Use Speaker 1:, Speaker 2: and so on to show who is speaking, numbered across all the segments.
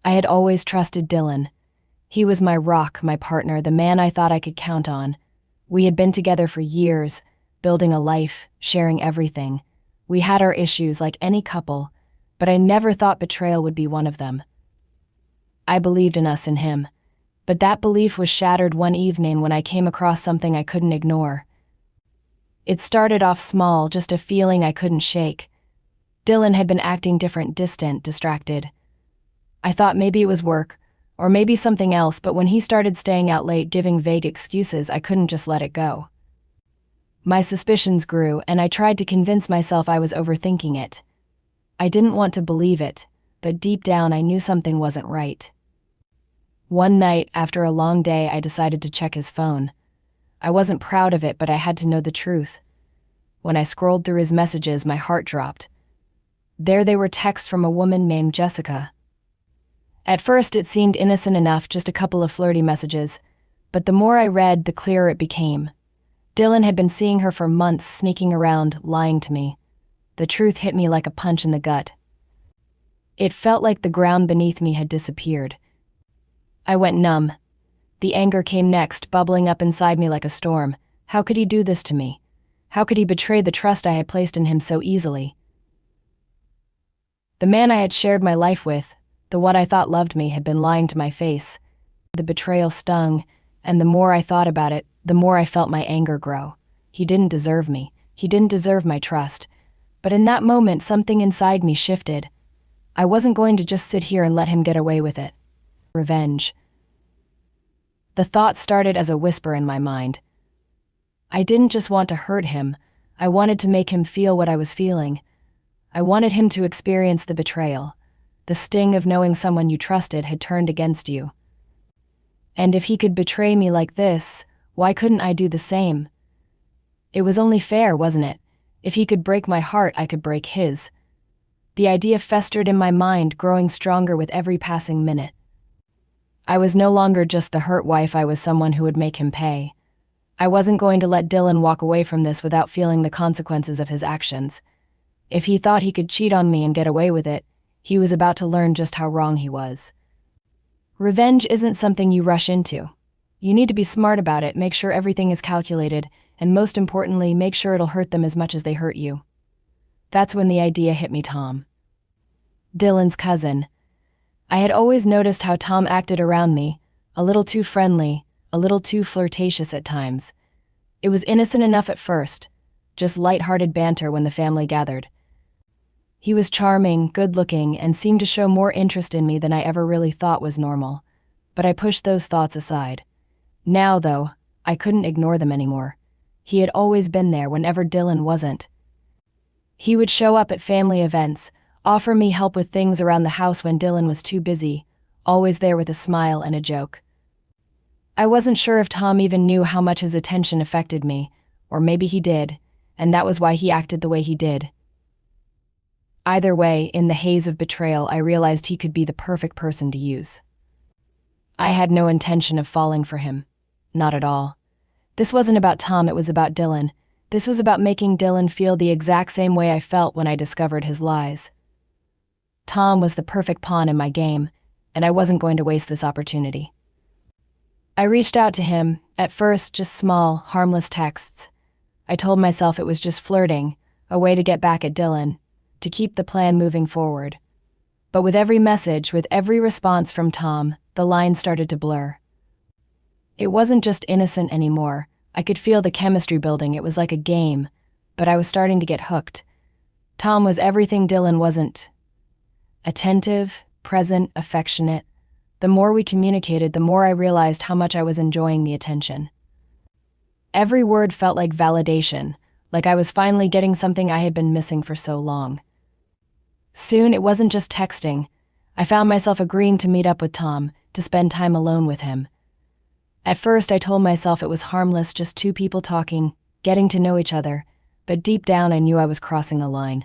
Speaker 1: I had always trusted Dylan. He was my rock, my partner, the man I thought I could count on. We had been together for years, building a life, sharing everything. We had our issues like any couple, but I never thought betrayal would be one of them. I believed in us and him, but that belief was shattered one evening when I came across something I couldn't ignore. It started off small, just a feeling I couldn't shake. Dylan had been acting different, distant, distracted. I thought maybe it was work, or maybe something else, but when he started staying out late, giving vague excuses, I couldn't just let it go. My suspicions grew, and I tried to convince myself I was overthinking it. I didn't want to believe it, but deep down I knew something wasn't right. One night, after a long day, I decided to check his phone. I wasn't proud of it, but I had to know the truth. When I scrolled through his messages, my heart dropped. There they were, texts from a woman named Jessica. At first it seemed innocent enough, just a couple of flirty messages, but the more I read, the clearer it became. Dylan had been seeing her for months, sneaking around, lying to me. The truth hit me like a punch in the gut. It felt like the ground beneath me had disappeared. I went numb. The anger came next, bubbling up inside me like a storm. How could he do this to me? How could he betray the trust I had placed in him so easily? The man I had shared my life with, the one I thought loved me, had been lying to my face. The betrayal stung, and the more I thought about it, the more I felt my anger grow. He didn't deserve me. He didn't deserve my trust. But in that moment, something inside me shifted. I wasn't going to just sit here and let him get away with it. Revenge. The thought started as a whisper in my mind. I didn't just want to hurt him. I wanted to make him feel what I was feeling. I wanted him to experience the betrayal, the sting of knowing someone you trusted had turned against you. And if he could betray me like this, why couldn't I do the same? It was only fair, wasn't it? If he could break my heart, I could break his. The idea festered in my mind, growing stronger with every passing minute. I was no longer just the hurt wife, I was someone who would make him pay. I wasn't going to let Dylan walk away from this without feeling the consequences of his actions. If he thought he could cheat on me and get away with it, he was about to learn just how wrong he was. Revenge isn't something you rush into. You need to be smart about it, make sure everything is calculated, and most importantly, make sure it'll hurt them as much as they hurt you. That's when the idea hit me. Tom. Dylan's cousin. I had always noticed how Tom acted around me, a little too friendly, a little too flirtatious at times. It was innocent enough at first, just light-hearted banter when the family gathered. He was charming, good-looking, and seemed to show more interest in me than I ever really thought was normal. But I pushed those thoughts aside. Now, though, I couldn't ignore them anymore. He had always been there whenever Dylan wasn't. He would show up at family events, offer me help with things around the house when Dylan was too busy, always there with a smile and a joke. I wasn't sure if Tom even knew how much his attention affected me, or maybe he did, and that was why he acted the way he did. Either way, in the haze of betrayal, I realized he could be the perfect person to use. I had no intention of falling for him. Not at all. This wasn't about Tom, it was about Dylan. This was about making Dylan feel the exact same way I felt when I discovered his lies. Tom was the perfect pawn in my game, and I wasn't going to waste this opportunity. I reached out to him, at first just small, harmless texts. I told myself it was just flirting, a way to get back at Dylan, to keep the plan moving forward. But with every message, with every response from Tom, the lines started to blur. It wasn't just innocent anymore. I could feel the chemistry building. It was like a game, but I was starting to get hooked. Tom was everything Dylan wasn't. Attentive, present, affectionate. The more we communicated, the more I realized how much I was enjoying the attention. Every word felt like validation, like I was finally getting something I had been missing for so long. Soon, it wasn't just texting. I found myself agreeing to meet up with Tom, to spend time alone with him. At first, I told myself it was harmless, just two people talking, getting to know each other, but deep down I knew I was crossing a line.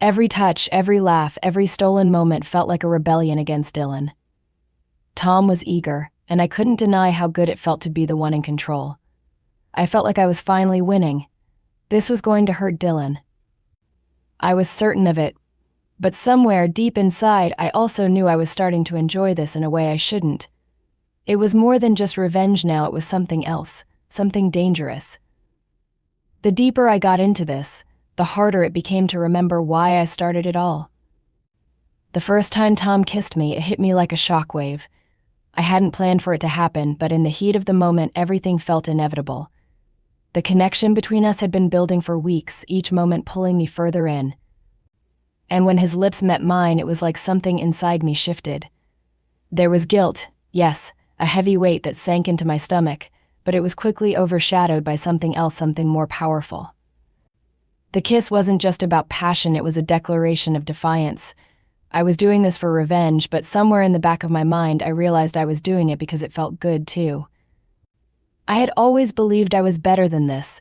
Speaker 1: Every touch, every laugh, every stolen moment felt like a rebellion against Dylan. Tom was eager, and I couldn't deny how good it felt to be the one in control. I felt like I was finally winning. This was going to hurt Dylan. I was certain of it, But somewhere deep inside, I also knew I was starting to enjoy this in a way I shouldn't. It was more than just revenge now, it was something else, something dangerous. The deeper I got into this, the harder it became to remember why I started it all. The first time Tom kissed me, it hit me like a shockwave. I hadn't planned for it to happen, but in the heat of the moment, everything felt inevitable. The connection between us had been building for weeks, each moment pulling me further in. And when his lips met mine, it was like something inside me shifted. There was guilt, yes, a heavy weight that sank into my stomach, but it was quickly overshadowed by something else, something more powerful. The kiss wasn't just about passion, it was a declaration of defiance. I was doing this for revenge, but somewhere in the back of my mind, I realized I was doing it because it felt good too. I had always believed I was better than this.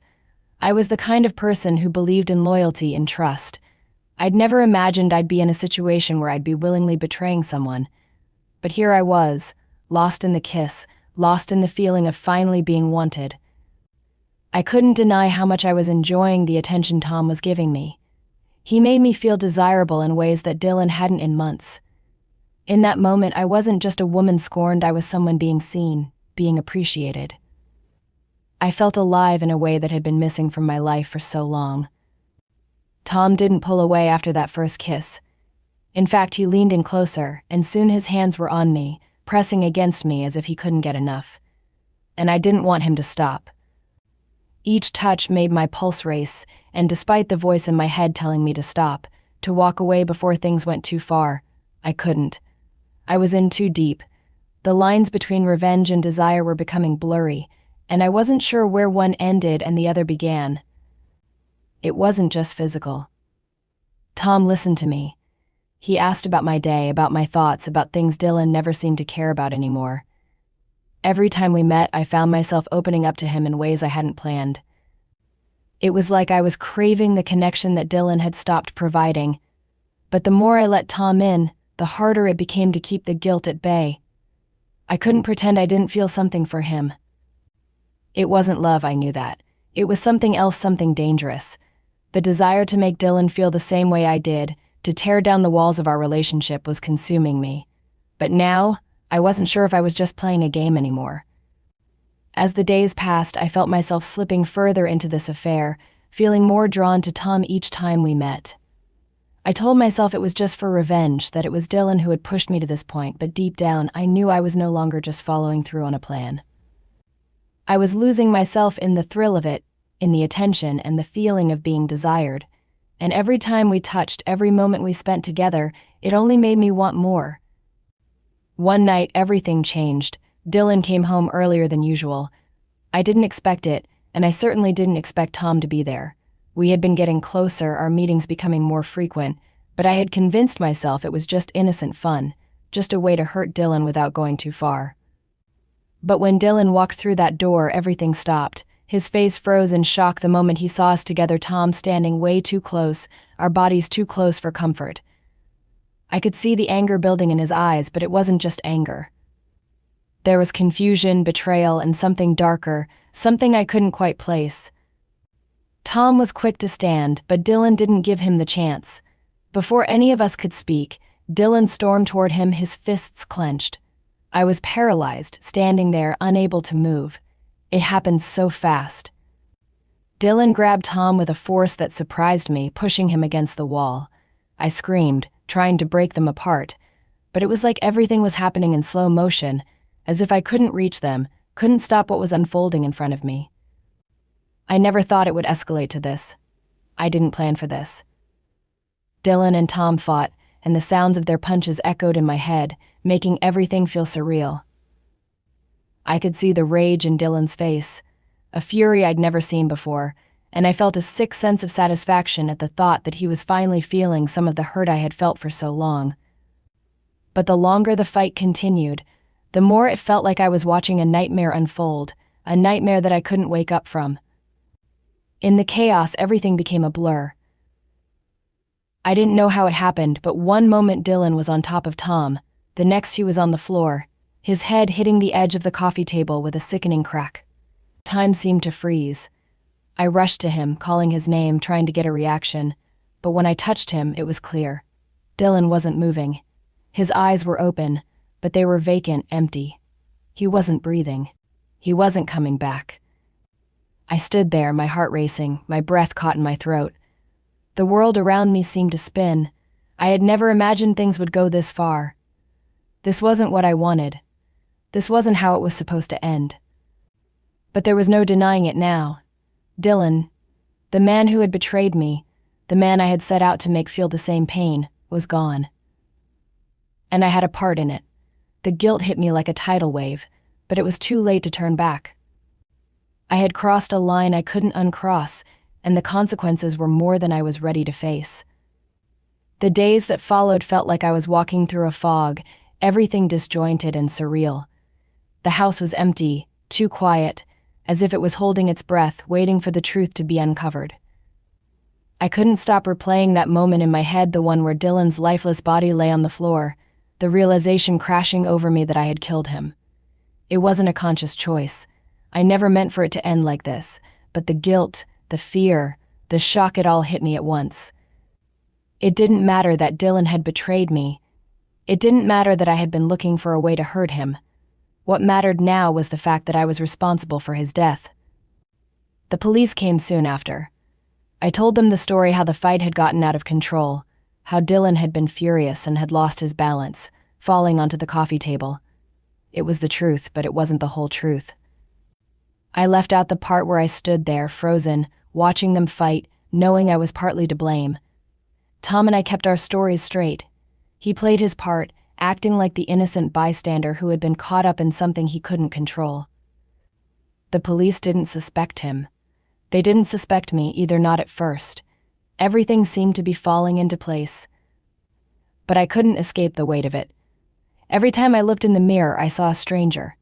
Speaker 1: I was the kind of person who believed in loyalty and trust. I'd never imagined I'd be in a situation where I'd be willingly betraying someone. But here I was, lost in the kiss, lost in the feeling of finally being wanted. I couldn't deny how much I was enjoying the attention Tom was giving me. He made me feel desirable in ways that Dylan hadn't in months. In that moment, I wasn't just a woman scorned, I was someone being seen, being appreciated. I felt alive in a way that had been missing from my life for so long. Tom didn't pull away after that first kiss. In fact, he leaned in closer, and soon his hands were on me, pressing against me as if he couldn't get enough. And I didn't want him to stop. Each touch made my pulse race, and despite the voice in my head telling me to stop, to walk away before things went too far, I couldn't. I was in too deep. The lines between revenge and desire were becoming blurry, and I wasn't sure where one ended and the other began. It wasn't just physical. Tom listened to me. He asked about my day, about my thoughts, about things Dylan never seemed to care about anymore. Every time we met, I found myself opening up to him in ways I hadn't planned. It was like I was craving the connection that Dylan had stopped providing. But the more I let Tom in, the harder it became to keep the guilt at bay. I couldn't pretend I didn't feel something for him. It wasn't love, I knew that. It was something else, something dangerous. The desire to make Dylan feel the same way I did, to tear down the walls of our relationship, was consuming me. But now, I wasn't sure if I was just playing a game anymore. As the days passed, I felt myself slipping further into this affair, feeling more drawn to Tom each time we met. I told myself it was just for revenge, that it was Dylan who had pushed me to this point, but deep down, I knew I was no longer just following through on a plan. I was losing myself in the thrill of it, in the attention and the feeling of being desired. And every time we touched, every moment we spent together, it only made me want more. One night, everything changed. Dylan came home earlier than usual. I didn't expect it, and I certainly didn't expect Tom to be there. We had been getting closer, our meetings becoming more frequent, but I had convinced myself it was just innocent fun, just a way to hurt Dylan without going too far. But when Dylan walked through that door, everything stopped. His face froze in shock the moment he saw us together, Tom standing way too close, our bodies too close for comfort. I could see the anger building in his eyes, but it wasn't just anger. There was confusion, betrayal, and something darker, something I couldn't quite place. Tom was quick to stand, but Dylan didn't give him the chance. Before any of us could speak, Dylan stormed toward him, his fists clenched. I was paralyzed, standing there, unable to move. It happened so fast. Dylan grabbed Tom with a force that surprised me, pushing him against the wall. I screamed, trying to break them apart, but it was like everything was happening in slow motion, as if I couldn't reach them, couldn't stop what was unfolding in front of me. I never thought it would escalate to this. I didn't plan for this. Dylan and Tom fought, and the sounds of their punches echoed in my head, making everything feel surreal. I could see the rage in Dylan's face, a fury I'd never seen before, and I felt a sick sense of satisfaction at the thought that he was finally feeling some of the hurt I had felt for so long. But the longer the fight continued, the more it felt like I was watching a nightmare unfold, a nightmare that I couldn't wake up from. In the chaos, everything became a blur. I didn't know how it happened, but one moment Dylan was on top of Tom, the next he was on the floor, his head hitting the edge of the coffee table with a sickening crack. Time seemed to freeze. I rushed to him, calling his name, trying to get a reaction, but when I touched him, it was clear. Dylan wasn't moving. His eyes were open, but they were vacant, empty. He wasn't breathing. He wasn't coming back. I stood there, my heart racing, my breath caught in my throat. The world around me seemed to spin. I had never imagined things would go this far. This wasn't what I wanted. This wasn't how it was supposed to end. But there was no denying it now. Dylan, the man who had betrayed me, the man I had set out to make feel the same pain, was gone. And I had a part in it. The guilt hit me like a tidal wave, but it was too late to turn back. I had crossed a line I couldn't uncross, and the consequences were more than I was ready to face. The days that followed felt like I was walking through a fog, everything disjointed and surreal. The house was empty, too quiet, as if it was holding its breath, waiting for the truth to be uncovered. I couldn't stop replaying that moment in my head, the one where Dylan's lifeless body lay on the floor, the realization crashing over me that I had killed him. It wasn't a conscious choice. I never meant for it to end like this, but the guilt, the fear, the shock, it all hit me at once. It didn't matter that Dylan had betrayed me. It didn't matter that I had been looking for a way to hurt him. What mattered now was the fact that I was responsible for his death. The police came soon after. I told them the story, how the fight had gotten out of control, how Dylan had been furious and had lost his balance, falling onto the coffee table. It was the truth, but it wasn't the whole truth. I left out the part where I stood there, frozen, watching them fight, knowing I was partly to blame. Tom and I kept our stories straight. He played his part, acting like the innocent bystander who had been caught up in something he couldn't control. The police didn't suspect him. They didn't suspect me either, not at first. Everything seemed to be falling into place. But I couldn't escape the weight of it. Every time I looked in the mirror, I saw a stranger.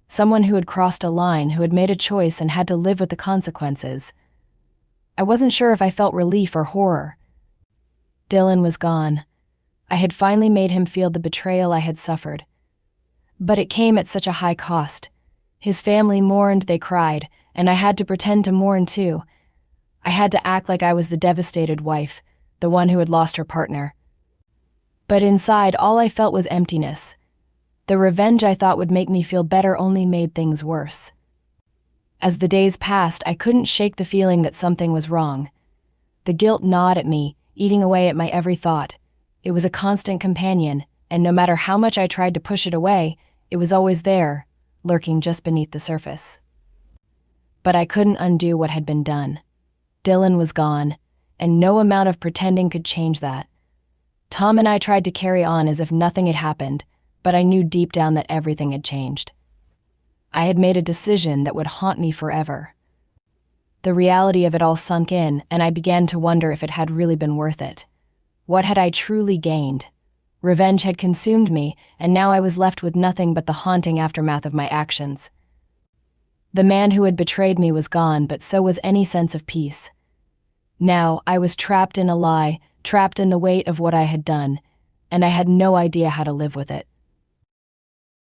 Speaker 1: Someone who had crossed a line, who had made a choice and had to live with the consequences. I wasn't sure if I felt relief or horror. Dylan was gone. I had finally made him feel the betrayal I had suffered. But it came at such a high cost. His family mourned, they cried, and I had to pretend to mourn too. I had to act like I was the devastated wife, the one who had lost her partner. But inside, all I felt was emptiness. The revenge I thought would make me feel better only made things worse. As the days passed, I couldn't shake the feeling that something was wrong. The guilt gnawed at me, eating away at my every thought. It was a constant companion, and no matter how much I tried to push it away, it was always there, lurking just beneath the surface. But I couldn't undo what had been done. Dylan was gone, and no amount of pretending could change that. Tom and I tried to carry on as if nothing had happened, but I knew deep down that everything had changed. I had made a decision that would haunt me forever. The reality of it all sunk in, and I began to wonder if it had really been worth it. What had I truly gained? Revenge had consumed me, and now I was left with nothing but the haunting aftermath of my actions. The man who had betrayed me was gone, but so was any sense of peace. Now I was trapped in a lie, trapped in the weight of what I had done, and I had no idea how to live with it.